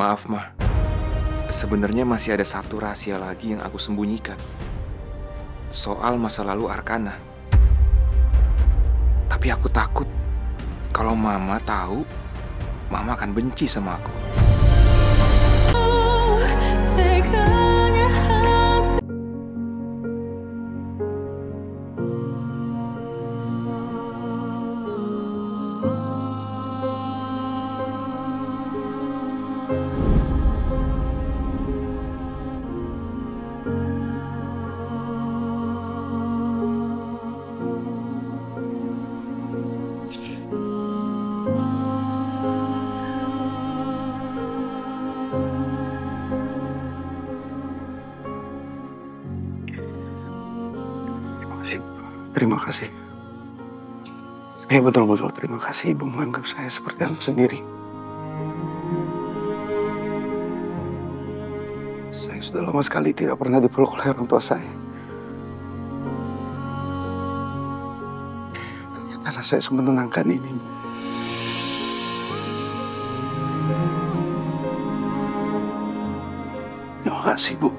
Maaf, Ma. Sebenarnya masih ada satu rahasia lagi yang aku sembunyikan. Soal masa lalu Arkana. Tapi aku takut kalau Mama tahu, Mama akan benci sama aku. Terima kasih. Saya betul-betul terima kasih Ibu menganggap saya seperti anak sendiri. Saya sudah lama sekali tidak pernah dipeluk oleh orang tua saya. Ternyata rasanya semenenangkan ini. Terima kasih, Bu.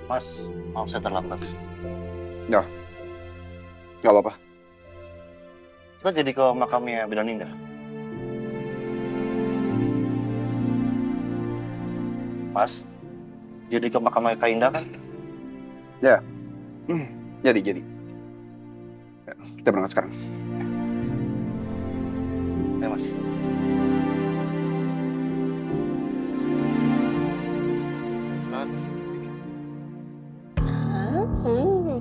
Mas, maaf saya terlambat. Ya, nggak apa-apa. Kita jadi ke makamnya Bidan Indah. Mas, jadi ke makamnya Kak Indah kan? Ya, jadi. Ya, kita berangkat sekarang. Ya, Mas.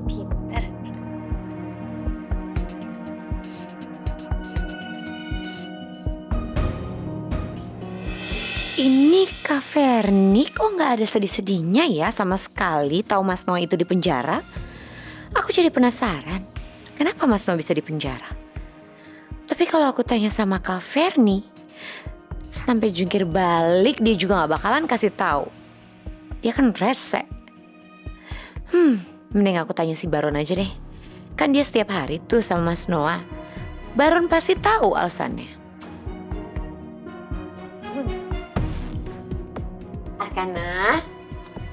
Pinter. Ini Kak Ferni kok nggak ada sedih-sedihnya ya sama sekali tahu Mas Noah itu di penjara? Aku jadi penasaran, kenapa Mas Noah bisa di penjara? Tapi kalau aku tanya sama Kak Ferni, sampai jungkir balik dia juga nggak bakalan kasih tahu. Dia kan rese. Mending aku tanya si Baron aja deh. Kan dia setiap hari tuh sama Mas Noah. Baron pasti tahu alasannya. Arkana,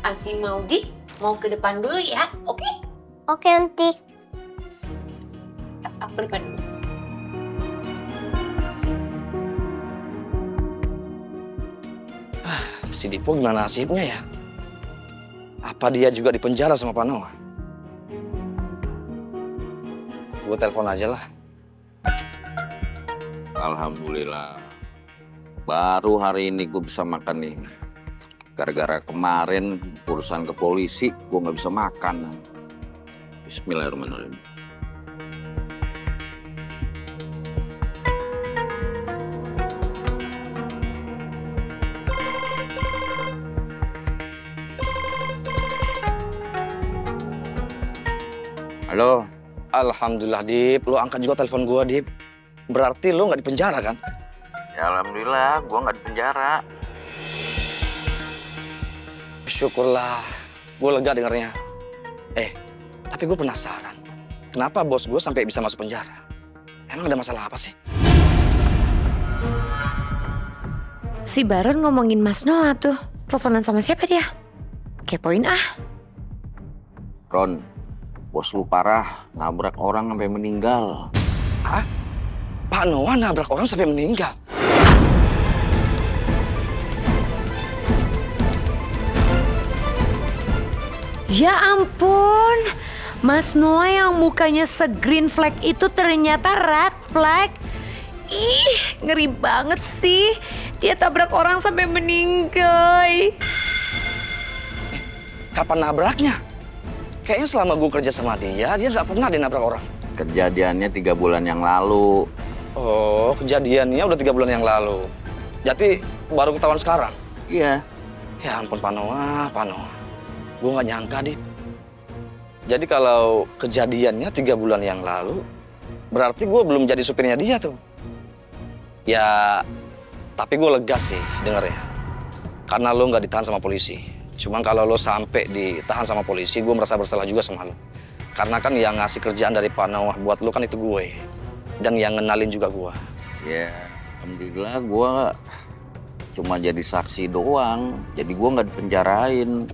Anti Maudi mau ke depan dulu ya, oke? Oke, Anti. Aku depan dulu. Si Dipo gimana nasibnya ya? Apa dia juga dipenjara sama Pak Noah? Gue telepon aja lah. Alhamdulillah. Baru hari ini gue bisa makan nih. Gara-gara kemarin urusan ke polisi, gue nggak bisa makan. Bismillahirrahmanirrahim. Halo. Alhamdulillah, Dip. Lo angkat juga telepon gue, Dip. Berarti lo nggak dipenjara kan? Ya alhamdulillah, gue nggak di penjara. Syukurlah. Gue lega dengarnya. Tapi gue penasaran. Kenapa bos gue sampai bisa masuk penjara? Emang ada masalah apa sih? Si Baron ngomongin Mas Noah tuh. Teleponan sama siapa dia? Kepoin ah. Ron, bos lu parah, nabrak orang sampai meninggal. Hah? Pak Noah nabrak orang sampai meninggal? Ya ampun, Mas Noah yang mukanya se-green flag itu ternyata red flag. Ih, ngeri banget sih. Dia tabrak orang sampai meninggal. Kapan nabraknya? Kayaknya selama gue kerja sama dia nggak pernah dia nabrak orang. Kejadiannya 3 bulan yang lalu. Oh, kejadiannya udah 3 bulan yang lalu. Jadi baru ketahuan sekarang? Iya. Ya ampun Pak Noah. Gue nggak nyangka, Dip. Jadi kalau kejadiannya 3 bulan yang lalu, berarti gue belum jadi supirnya dia tuh. Ya, tapi gue lega sih dengernya. Karena lo nggak ditahan sama polisi. Cuman kalau lo sampai ditahan sama polisi, gue merasa bersalah juga sama lo. Karena kan yang ngasih kerjaan dari Pak Noah buat lo kan itu gue. Dan yang ngenalin juga gue. Ya, alhamdulillah gue cuma jadi saksi doang. Jadi gue nggak dipenjarain.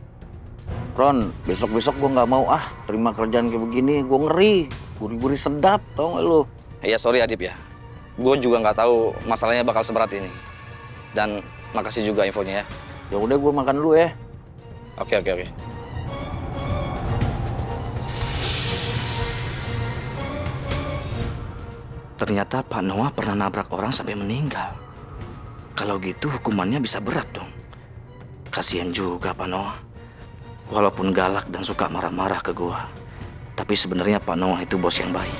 Ron, besok-besok gue nggak mau terima kerjaan kayak begini. Gue ngeri, gurih-gurih sedap, tau nggak lo? Ya sorry Adip ya. Gue juga nggak tahu masalahnya bakal seberat ini. Dan makasih juga infonya ya. Ya udah gue makan dulu ya. Oke. Ternyata Pak Noah pernah nabrak orang sampai meninggal. Kalau gitu hukumannya bisa berat dong. Kasihan juga Pak Noah. Walaupun galak dan suka marah-marah ke gua, tapi sebenarnya Pak Noah itu bos yang baik.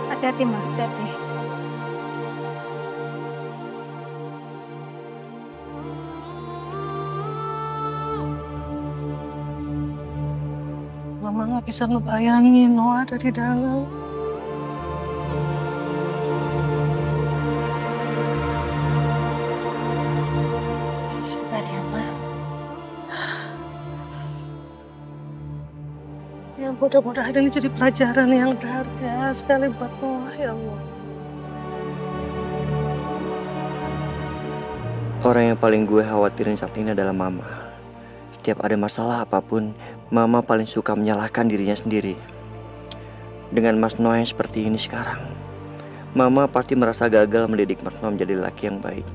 Hati-hati, Ma. Hati-hati. Mama nggak bisa ngebayangin Noah ada di dalam. Sabar ya, Ma. Ya mudah-mudahan ini jadi pelajaran yang berharga sekali buat Noah ya Allah. Orang yang paling gue khawatirin saat ini adalah Mama. Setiap ada masalah apapun, Mama paling suka menyalahkan dirinya sendiri. Dengan Mas Noah yang seperti ini sekarang, Mama pasti merasa gagal mendidik Mas Noah menjadi laki yang baik.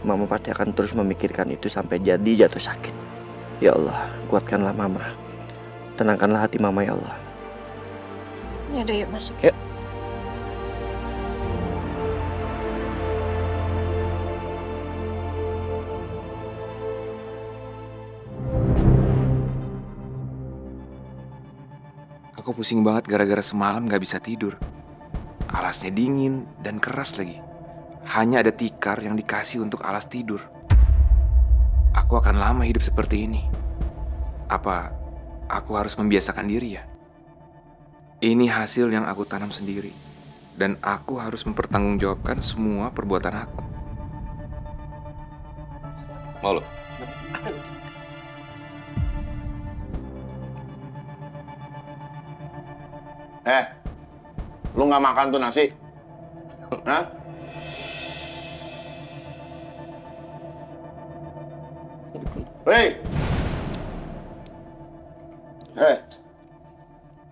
Mama pasti akan terus memikirkan itu sampai jadi jatuh sakit. Ya Allah, kuatkanlah Mama. Tenangkanlah hati Mama ya Allah. Ya udah, yuk masuk. Yuk. Aku pusing banget gara-gara semalam gak bisa tidur. Alasnya dingin dan keras lagi. Hanya ada tikar yang dikasih untuk alas tidur. Aku akan lama hidup seperti ini. Apa aku harus membiasakan diri ya? Ini hasil yang aku tanam sendiri. Dan aku harus mempertanggungjawabkan semua perbuatan aku. Mau lo? Lu nggak makan tuh nasi? Hah?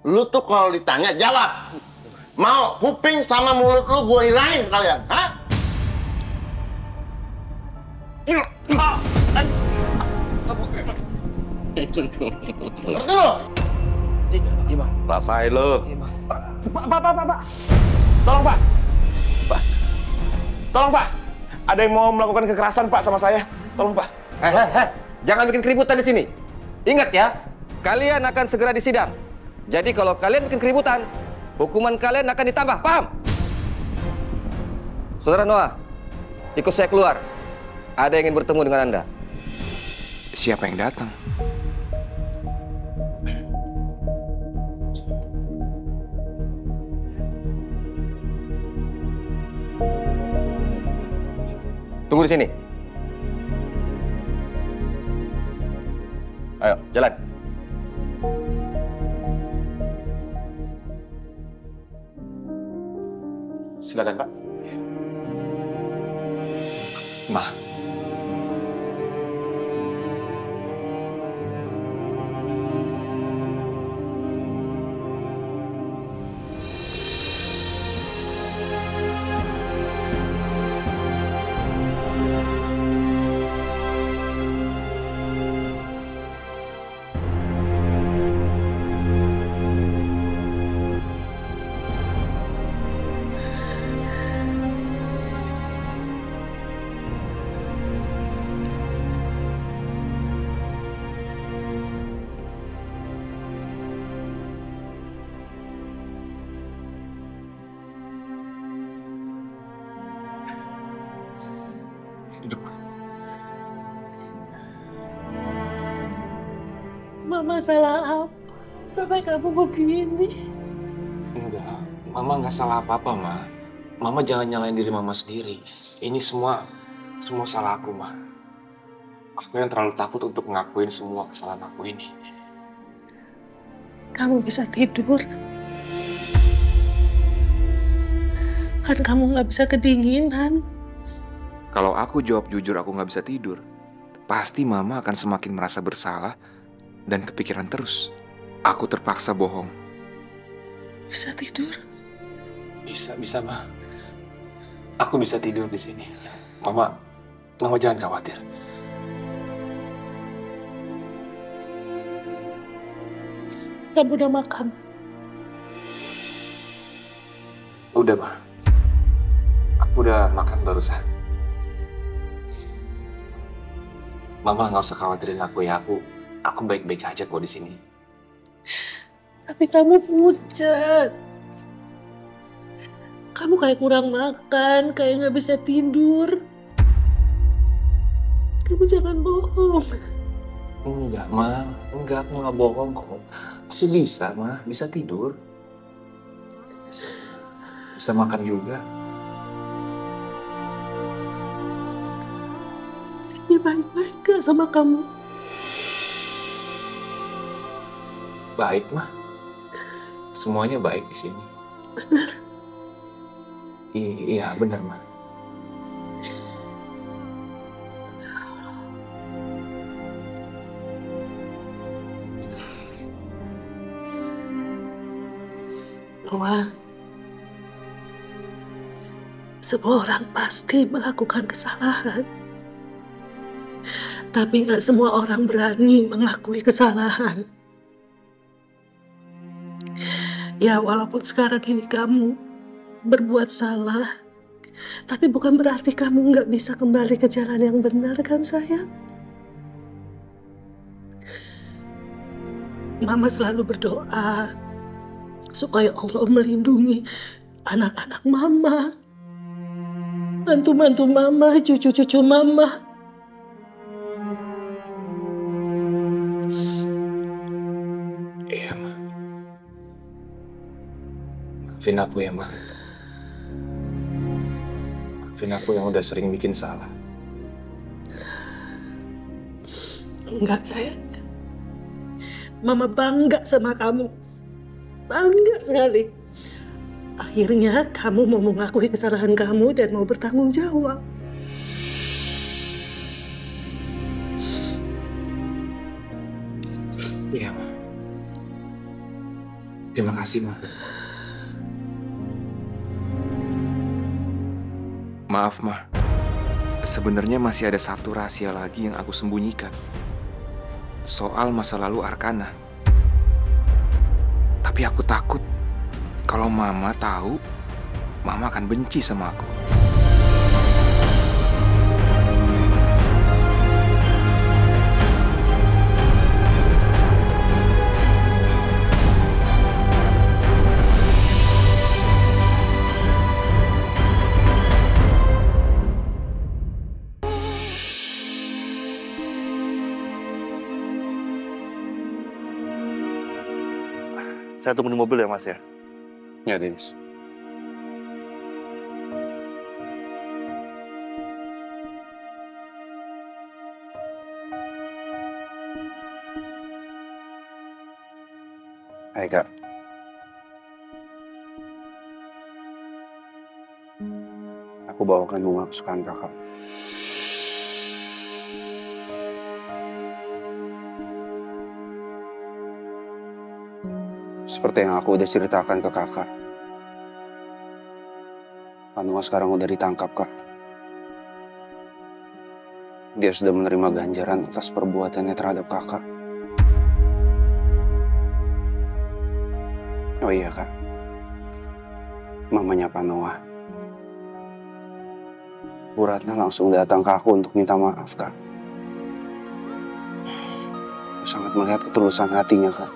Lu tuh kalau ditanya jawab. Mau kuping sama mulut lu gue hilangin kalian, hah? Ngerti lu? Iya Bang. Rasain lu. Pak. Tolong, Pak. Tolong, Pak. Ada yang mau melakukan kekerasan, Pak, sama saya. Tolong, Pak. Jangan bikin keributan di sini. Ingat ya, kalian akan segera disidang. Jadi kalau kalian bikin keributan, hukuman kalian akan ditambah, paham? Saudara Noah, ikut saya keluar. Ada yang ingin bertemu dengan Anda. Siapa yang datang? Tunggu di sini. Ayo, jalan. Silakan, Pak. Ma, Duduk, Ma. Mama salah apa sampai kamu begini? Enggak, Mama nggak salah apa-apa, Ma. Mama jangan nyalain diri Mama sendiri. Ini semua salah aku, Ma. Aku yang terlalu takut untuk ngakuin semua kesalahan aku ini. Kamu bisa tidur. Kan kamu nggak bisa kedinginan. Kalau aku jawab jujur aku nggak bisa tidur, pasti Mama akan semakin merasa bersalah dan kepikiran terus. Aku terpaksa bohong. Bisa tidur? Bisa, Ma. Aku bisa tidur di sini. Mama jangan khawatir. Kamu udah makan? Udah, Ma. Aku udah makan barusan. Mama nggak usah khawatirin aku ya. Aku baik-baik aja kok di sini. Tapi kamu pucat. Kamu kayak kurang makan, kayak nggak bisa tidur. Kamu jangan bohong. Enggak, Ma. Enggak, aku nggak bohong kok. Aku bisa, Ma. Bisa tidur. Bisa makan juga. Sini baik-baik gak sama kamu? Baik, Ma. Semuanya baik di sini. Benar. Iya, benar, Ma. Noah, semua orang pasti melakukan kesalahan. Tapi nggak semua orang berani mengakui kesalahan. Ya, walaupun sekarang ini kamu berbuat salah, tapi bukan berarti kamu nggak bisa kembali ke jalan yang benar, kan sayang? Mama selalu berdoa supaya Allah melindungi anak-anak Mama, mantu-mantu Mama, cucu-cucu Mama. Iya, Ma. Maafin aku ya, Ma. Maafin aku yang udah sering bikin salah. Enggak, sayang. Mama bangga sama kamu. Bangga sekali. Akhirnya kamu mau mengakui kesalahan kamu dan mau bertanggung jawab. Iya, Ma. Terima kasih, Ma. Maaf, Ma. Sebenarnya masih ada satu rahasia lagi yang aku sembunyikan. Soal masa lalu Arkana. Tapi aku takut kalau Mama tahu, Mama akan benci sama aku. Saya tunggu di mobil ya, Mas ya? Ya, Dennis. Hai, Kak. Aku bawakan bunga kesukaan Kakak. Seperti yang aku udah ceritakan ke Kakak. Panua sekarang udah ditangkap, Kak. Dia sudah menerima ganjaran atas perbuatannya terhadap Kakak. Oh iya, Kak. Mamanya Panoa. Bu Ratna langsung datang ke aku untuk minta maaf, Kak. Aku sangat melihat ketulusan hatinya, Kak.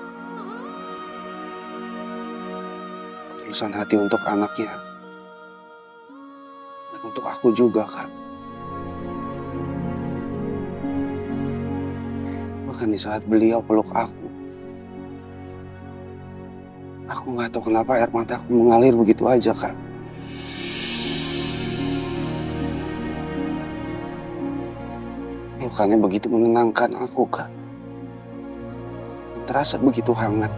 Ketulusan hati untuk anaknya. Dan untuk aku juga, Kak. Bahkan di saat beliau peluk aku nggak tahu kenapa air mataku mengalir begitu aja, Kak. Pelukannya begitu menenangkan aku, Kak. Dan terasa begitu hangat.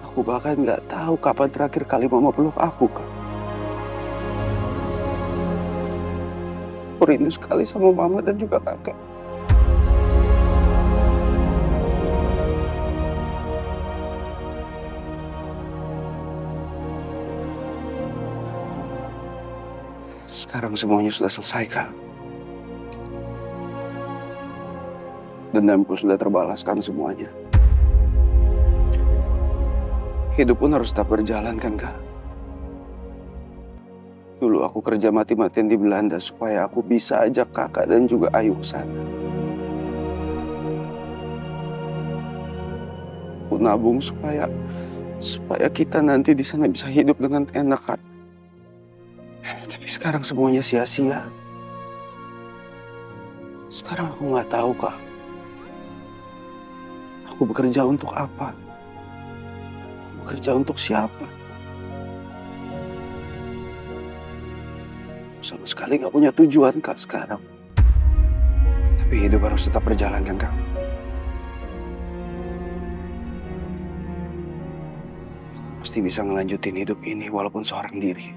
Aku bahkan nggak tahu kapan terakhir kali Mama peluk aku, Kak. Aku rindu sekali sama Mama dan juga Kakak. Sekarang semuanya sudah selesai, Kak. Dendamku sudah terbalaskan semuanya. Hidup pun harus tetap berjalan kan, Kak? Dulu aku kerja mati-matian di Belanda supaya aku bisa ajak Kakak dan juga Ayu ke sana. Aku nabung supaya kita nanti di sana bisa hidup dengan enak, Kak. Tapi sekarang semuanya sia-sia. Sekarang aku nggak tahu, Kak. Aku bekerja untuk apa? Aku bekerja untuk siapa? Sama sekali nggak punya tujuan, Kak, sekarang. Tapi hidup harus tetap berjalan, kan, Kak? Aku pasti bisa ngelanjutin hidup ini walaupun seorang diri.